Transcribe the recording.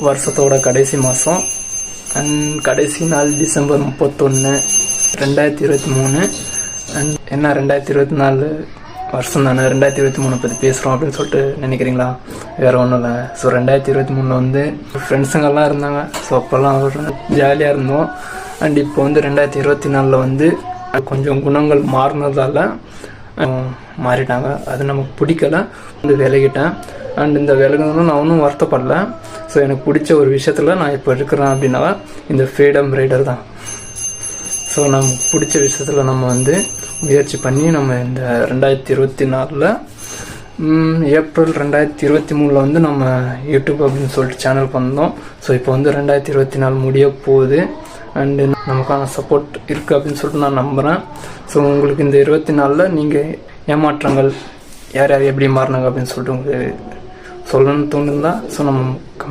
வருஷத்தோட கடைசி மாதம் அண்ட் கடைசி நாள் டிசம்பர் 31, 2023. அண்ட் என்ன 2024 வருஷம் தானே, 2023 பற்றி பேசுகிறோம் அப்படின்னு சொல்லிட்டு நினைக்கிறீங்களா? வேறு ஒன்றும் இல்லை. ஸோ 2023 வந்து ஃப்ரெண்ட்ஸுங்கெல்லாம் இருந்தாங்க. ஸோ அப்போல்லாம் ஜாலியாக இருந்தோம். அண்ட் இப்போ வந்து 2024 வந்து கொஞ்சம் குணங்கள் மாறினதால மாறிட்டாங்க. அது நமக்கு பிடிக்கல, வந்து விலகிட்டேன். அண்ட் இந்த விலகுன்னு நான் ஒன்றும் வருத்தப்படல. ஸோ எனக்கு பிடிச்ச ஒரு விஷயத்தில் நான் இப்போ இருக்கிறேன் அப்படின்னா இந்த ஃப்ரீடம் ரைடர் தான். ஸோ நமக்கு பிடிச்ச விஷயத்தில் நம்ம வந்து முயற்சி பண்ணி நம்ம இந்த 2024 ஏப்ரல் 2023 வந்து நம்ம யூடியூப் அப்படின்னு சொல்லிட்டு சேனல் பண்ணோம். ஸோ இப்போ வந்து 2024 முடிய போகுது. அண்டு நமக்கான சப்போர்ட் இருக்குது அப்படின்னு சொல்லிட்டு நான் நம்புகிறேன். ஸோ உங்களுக்கு இந்த 24 நீங்கள் ஏமாற்றங்கள் யார் யார் எப்படி மாறினாங்க அப்படின்னு சொல்லிட்டு உங்களுக்கு சொல்லணும்னு தோணுதா? ஸோ நம்ம